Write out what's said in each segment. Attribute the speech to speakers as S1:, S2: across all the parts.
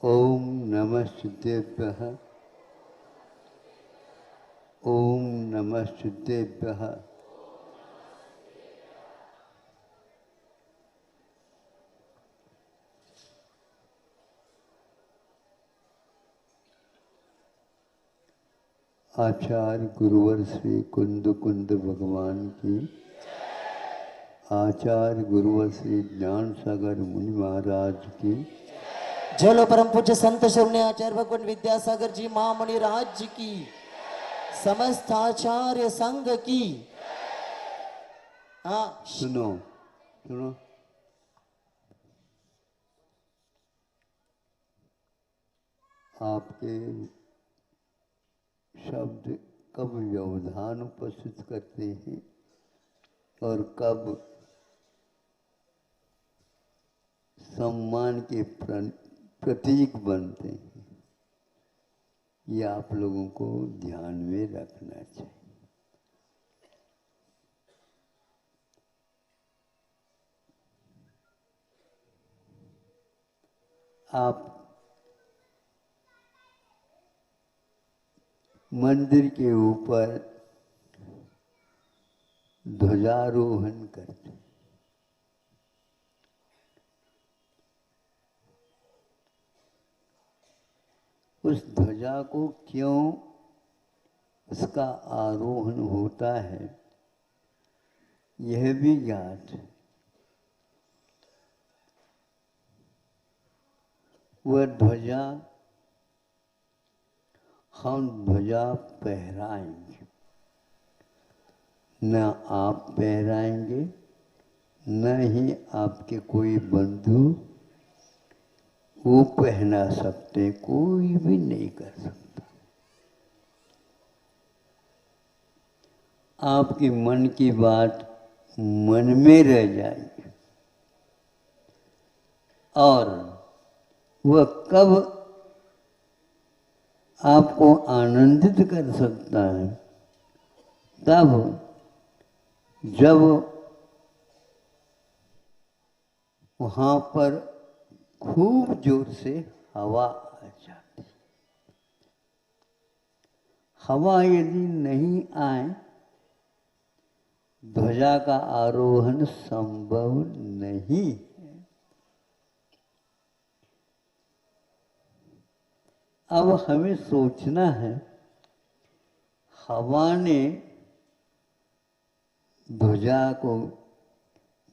S1: ओम नमः सिद्धेभ्यः। ओम नमः सिद्धेभ्यः। आचार्य गुरुवर श्री कुंद कुंद भगवान की, आचार्य गुरुवर श्री ज्ञान सागर मुनि महाराज की,
S2: जलो परम पूज्य संत शून्य आचार्य भगवान विद्यासागर जी महामणि राज्य की, समस्त आचार्य संघ की। हाँ
S1: सुनो सुनो, आपके शब्द कब व्यवधान उपस्थित करते हैं और कब सम्मान के प्रतीक बनते हैं, ये आप लोगों को ध्यान में रखना चाहिए। आप मंदिर के ऊपर ध्वजारोहण करते हैं। उस ध्वजा को क्यों उसका आरोहण होता है, यह भी ज्ञात है। वह ध्वजा हम ध्वजा पहराएंगे, न आप पहराएंगे, न ही आपके कोई बंधु वो पहना सकते, कोई भी नहीं कर सकता। आपके मन की बात मन में रह जाएगी और वह कब आपको आनंदित कर सकता है, तब जब वहाँ पर खूब जोर से हवा आ जाती। हवा यदि नहीं आए, ध्वजा का आरोहण संभव नहीं है। अब हमें सोचना है, हवा ने ध्वजा को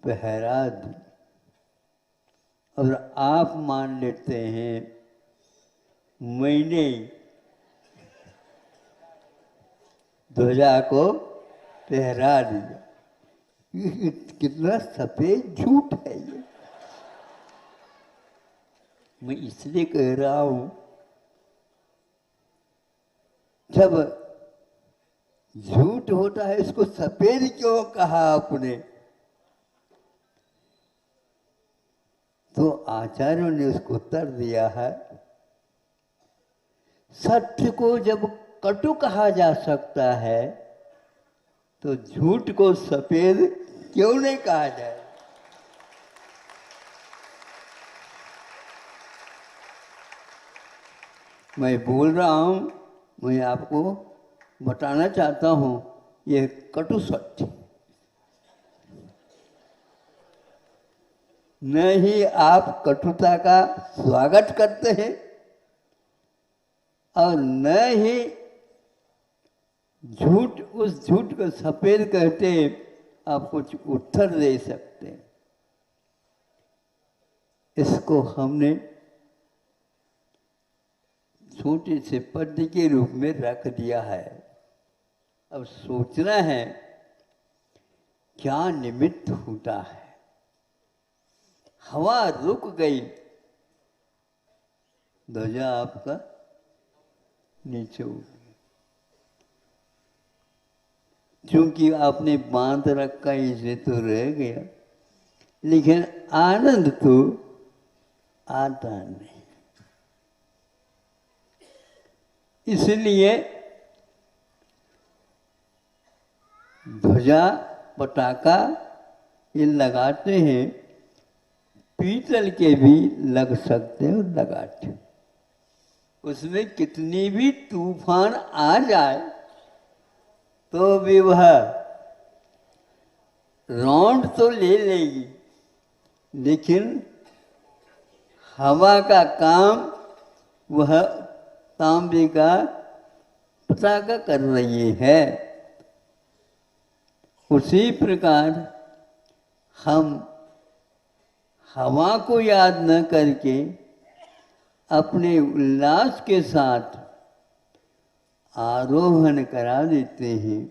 S1: पहरा दी और आप मान लेते हैं मैंने ध्वजा को पहरा दिया। ये कितना सफेद झूठ है ये। मैं इसलिए कह रहा हूं, जब झूठ होता है इसको सफेद क्यों कहा आपने? तो आचार्यों ने उसको उत्तर दिया है, सत्य को जब कटु कहा जा सकता है तो झूठ को सफेद क्यों नहीं कहा जाए? मैं बोल रहा हूं, मैं आपको बताना चाहता हूं, यह कटु सत्य। न ही आप कटुता का स्वागत करते हैं और न ही झूठ, उस झूठ को सफेद कहते आप कुछ उत्तर दे सकते हैं। इसको हमने छोटे से पद के रूप में रख दिया है। अब सोचना है क्या निमित्त होता है। हवा रुक गई, ध्वजा आपका नीचे उठ गया। क्योंकि आपने बांध रखा इसे तो रह गया, लेकिन आनंद तो आता नहीं। इसलिए ध्वजा पटाखा ये लगाते हैं, पीतल के भी लग सकते हैं और लगाते हैं। उसमें कितनी भी तूफान आ जाए तो भी वह रौंद तो ले लेगी, लेकिन हवा का काम वह तांबे का पताका कर रही है। उसी प्रकार हम हवा को याद न करके अपने उल्लास के साथ आरोहण करा देते हैं,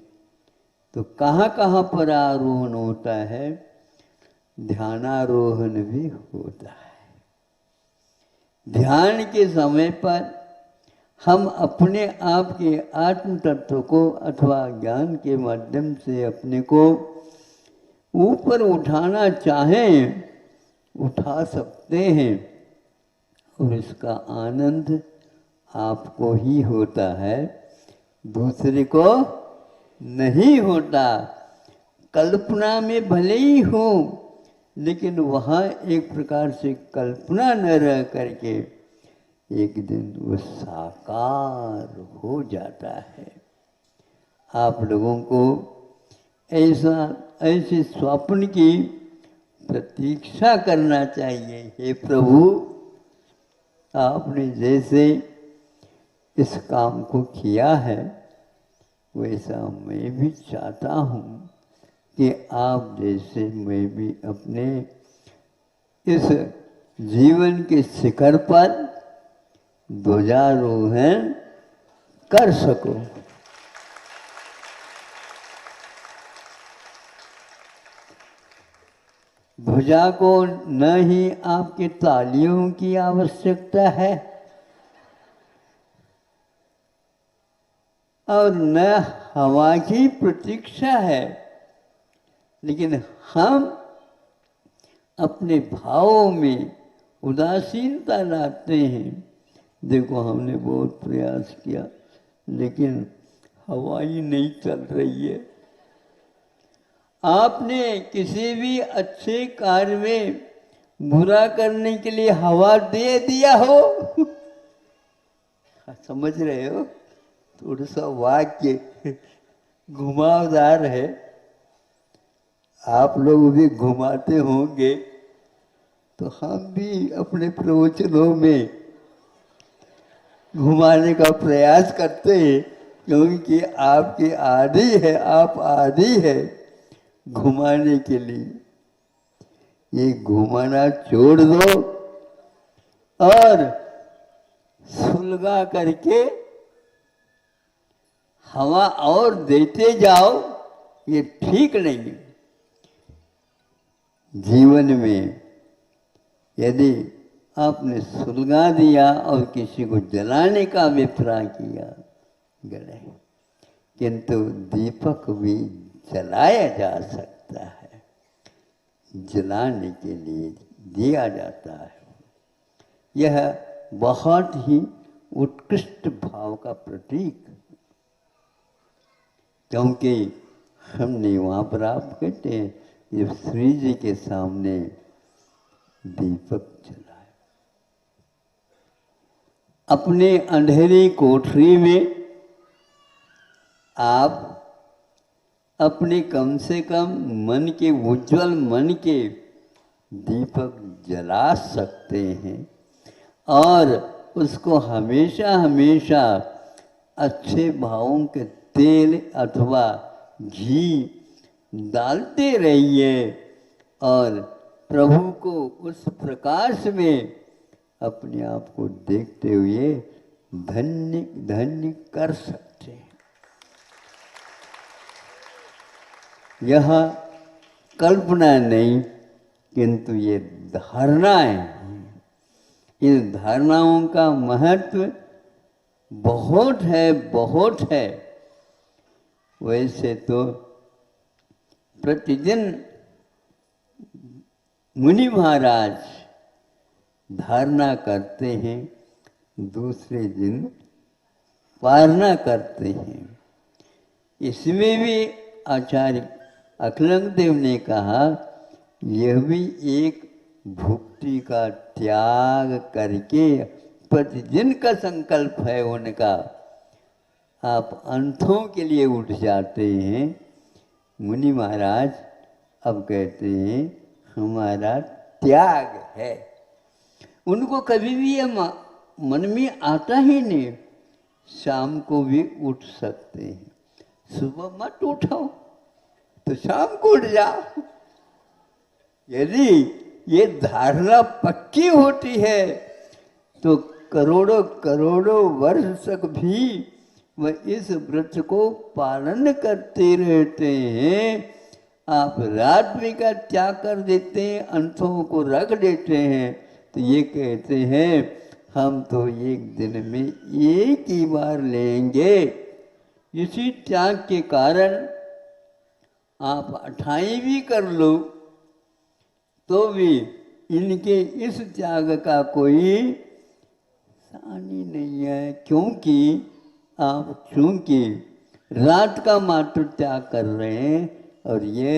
S1: तो कहाँ कहाँ पर आरोहण होता है? ध्यानारोहण भी होता है। ध्यान के समय पर हम अपने आप के आत्म तत्व को अथवा ज्ञान के माध्यम से अपने को ऊपर उठाना चाहें, उठा सकते हैं, और इसका आनंद आपको ही होता है, दूसरे को नहीं होता। कल्पना में भले ही हो, लेकिन वहाँ एक प्रकार से कल्पना न रह करके एक दिन वो साकार हो जाता है। आप लोगों को ऐसे स्वप्न की प्रतीक्षा करना चाहिए। हे प्रभु, आपने जैसे इस काम को किया है, वैसा मैं भी चाहता हूँ कि आप जैसे मैं भी अपने इस जीवन के शिखर पर ध्वजारोहण कर सको। ध्वजा को न ही आपके तालियों की आवश्यकता है और न हवा की प्रतीक्षा है, लेकिन हम अपने भावों में उदासीनता लाते हैं। देखो, हमने बहुत प्रयास किया, लेकिन हवा ही नहीं चल रही है। आपने किसी भी अच्छे कार्य में बुरा करने के लिए हवा दे दिया हो? समझ रहे हो? थोड़ा सा वाक्य घुमावदार है, आप लोग भी घुमाते होंगे, तो हम भी अपने प्रवचनों में घुमाने का प्रयास करते हैं, क्योंकि आपकी आदि है, आप आदि है घुमाने के लिए। ये घुमाना छोड़ दो और सुलगा करके हवा और देते जाओ, ये ठीक नहीं है। जीवन में यदि आपने सुलगा दिया और किसी को जलाने का अभिप्राय किया, गले, किंतु दीपक भी जलाया जा सकता है, जलाने के लिए दिया जाता है। यह बहुत ही उत्कृष्ट भाव का प्रतीक, क्योंकि हमने वहाँ पर, आप कहते हैं, जब श्री जी के सामने दीपक जलाए, अपने अंधेरी कोठरी में आप अपने कम से कम मन के, उज्जवल मन के दीपक जला सकते हैं और उसको हमेशा हमेशा अच्छे भावों के तेल अथवा घी डालते रहिए और प्रभु को उस प्रकाश में अपने आप को देखते हुए धन्य धन्य कर सकते हैं। यह कल्पना नहीं, किंतु ये धारणाएं हैं। इन धारणाओं का महत्व बहुत है, बहुत है। वैसे तो प्रतिदिन मुनि महाराज धारणा करते हैं, दूसरे दिन पारणा करते हैं। इसमें भी आचार्य अखिलंग देव ने कहा, यह भी एक भुक्ति का त्याग करके प्रतिदिन का संकल्प है उनका, आप अंतों के लिए उठ जाते हैं। मुनि महाराज अब कहते हैं हमारा त्याग है। उनको कभी भी ये मन में आता ही नहीं, शाम को भी उठ सकते हैं। सुबह मत उठो तो शाम को उठ जाओ। यदि ये धारणा पक्की होती है तो करोड़ों करोड़ों वर्ष तक भी वह इस व्रत को पालन करते रहते हैं। आप रात में का त्याग कर देते हैं, अंतों को रख देते हैं, तो ये कहते हैं हम तो एक दिन में एक ही बार लेंगे। इसी त्याग के कारण आप 28 भी कर लो तो भी इनके इस त्याग का कोई हानि नहीं है, क्योंकि आप चूंकि रात का मात्र त्याग कर रहे हैं और ये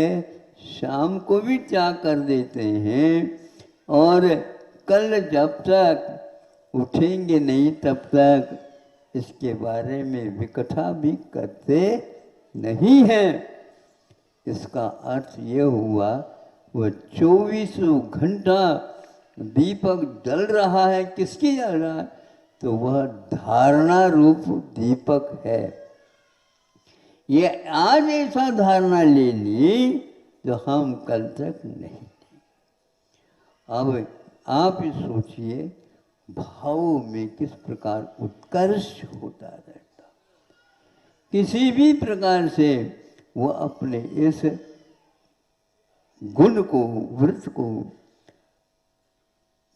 S1: शाम को भी त्याग कर देते हैं, और कल जब तक उठेंगे नहीं तब तक इसके बारे में विकथा भी करते नहीं हैं। इसका अर्थ ये हुआ वह 24 घंटा दीपक जल रहा है, किसकी जल रहा है? तो वह धारणा रूप दीपक है। ये आज ऐसा धारणा ले ली जो हम कल तक नहीं थे। अब आप सोचिए भाव में किस प्रकार उत्कर्ष होता रहता। किसी भी प्रकार से वो अपने इस गुण को, व्रत को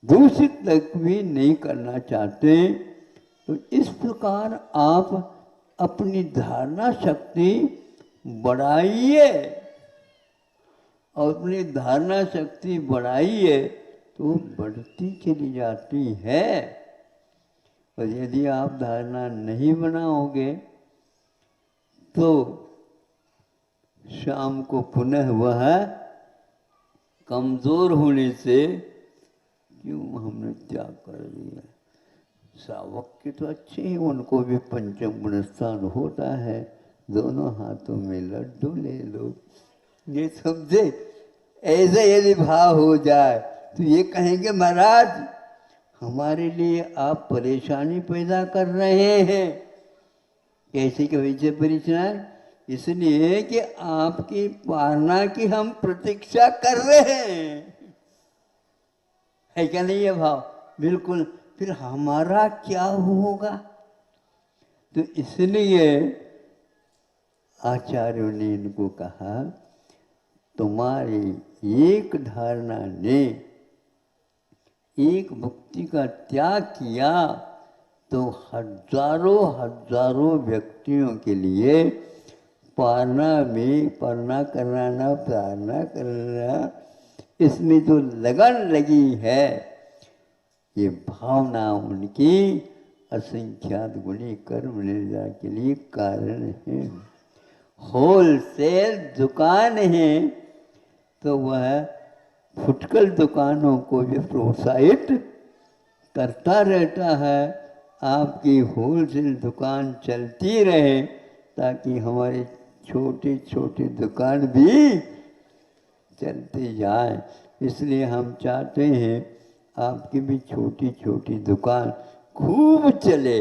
S1: दूषित तक भी नहीं करना चाहते। तो इस प्रकार आप अपनी धारणा शक्ति बढ़ाइए, और अपनी धारणा शक्ति बढ़ाइए तो बढ़ती चली जाती है। और यदि आप धारणा नहीं बनाओगे तो शाम को पुनः वह कमजोर होने से क्यों हमने त्याग कर दिया। सावक के तो अच्छे हैं, उनको भी पंचम गुण स्थान होता है, दोनों हाथों में लड्डू ले लो। ये समझे, ऐसे यदि भाव हो जाए तो ये कहेंगे महाराज हमारे लिए आप परेशानी पैदा कर रहे हैं। कैसे के वैसे परेशान? इसलिए कि आपकी पालना की हम प्रतीक्षा कर रहे हैं, है क्या नहीं ये भाव? बिल्कुल। फिर हमारा क्या होगा? तो इसलिए आचार्यों ने इनको कहा तुम्हारी एक धारणा ने एक भक्ति का त्याग किया तो हजारों हजारों व्यक्तियों के लिए पालना करना प्रार्थना करना, इसमें जो लगन लगी है, ये भावना उनकी असंख्यात गुणी कर्म निर्जा के लिए कारण है। होलसेल दुकान है तो वह फुटकर दुकानों को भी प्रोत्साहित करता रहता है। आपकी होलसेल दुकान चलती रहे ताकि हमारी छोटी छोटी दुकान भी चलती जाए। इसलिए हम चाहते हैं आपकी भी छोटी छोटी दुकान खूब चले,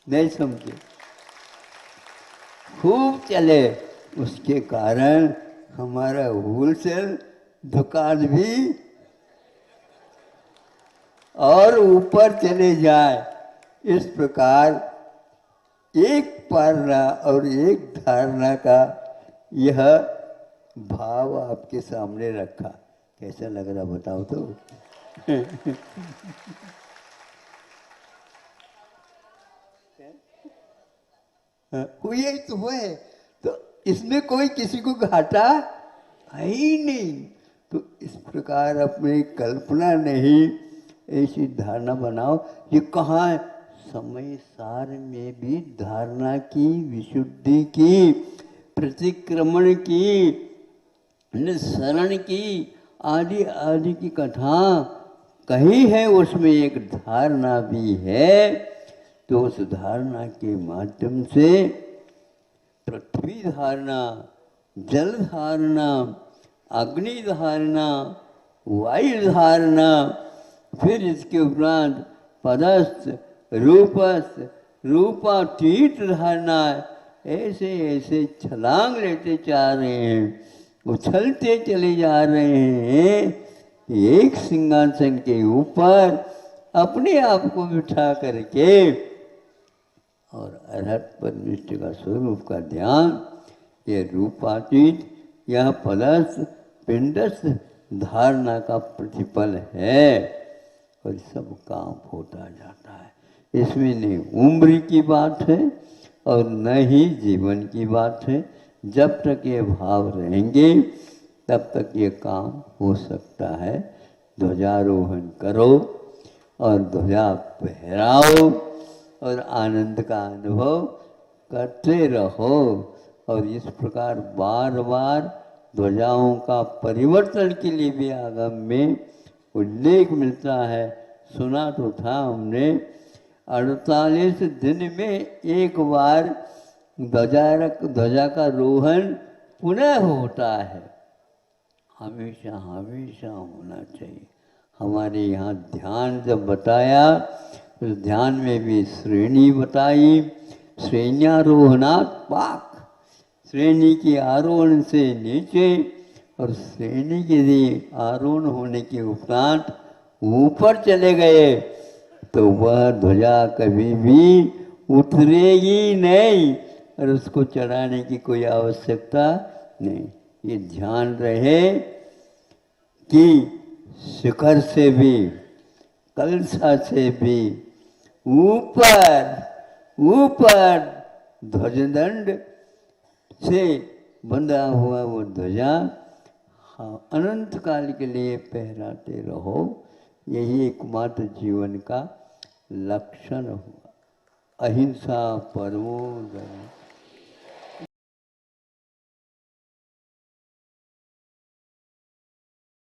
S1: नहीं समझे, खूब चले। उसके कारण हमारा होलसेल दुकान भी और ऊपर चले जाए। इस प्रकार एक पालना और एक धारणा का यह भाव आपके सामने रखा। कैसा लग रहा बताओ तो? यही तो है। तो इसमें कोई किसी को घाटा है ही नहीं। तो इस प्रकार अपनी कल्पना नहीं, ऐसी धारणा बनाओ। ये कहाँ है? समय सार में भी धारणा की, विशुद्धि की, प्रतिक्रमण की, निस्सरण की, आदि आदि की कथा कही है उसमें एक धारणा भी है, तो उस धारणा के माध्यम से पृथ्वी धारणा, जल धारणा, अग्नि धारणा, वायु धारणा, फिर इसके उपरांत पदस्थ, रूपस्थ, रूपातीत धारणा, ऐसे ऐसे छलांग लेते जा रहे हैं, उछलते चले जा रहे हैं। एक सिंहासन के ऊपर अपने आप को बिठा करके और अरहत परमेश्वर का स्वरूप का ध्यान, ये रूपातीत यह पदस्थ पिंडस्थ धारणा का प्रतिफल है और सब काम होता जाता है। इसमें न उम्र की बात है और न ही जीवन की बात है। जब तक ये भाव रहेंगे तब तक ये काम हो सकता है। ध्वजारोहण करो और ध्वजा फहराओ और आनंद का अनुभव करते रहो। और इस प्रकार बार बार ध्वजाओं का परिवर्तन के लिए भी आगम में उल्लेख मिलता है। सुना तो था हमने, 48 दिन में एक बार ध्वजा का रोहण पुनः होता है। हमेशा हमेशा होना चाहिए। हमारे यहाँ ध्यान जब बताया तो ध्यान में भी श्रेणी बताई। श्रेण्यारोहणात् पाक, श्रेणी की आरोहण से नीचे और श्रेणी के लिए आरोहण होने के उपरांत ऊपर चले गए तो वह ध्वजा कभी भी उतरेगी नहीं और उसको चढ़ाने की कोई आवश्यकता नहीं। ये ध्यान रहे कि शिखर से भी, कलशा से भी ऊपर ऊपर ध्वजदंड से बंधा हुआ वो ध्वजा अनंत काल के लिए फहराते रहो। यही एकमात्र जीवन का लक्षण हुआ। अहिंसा परमो धर्मः।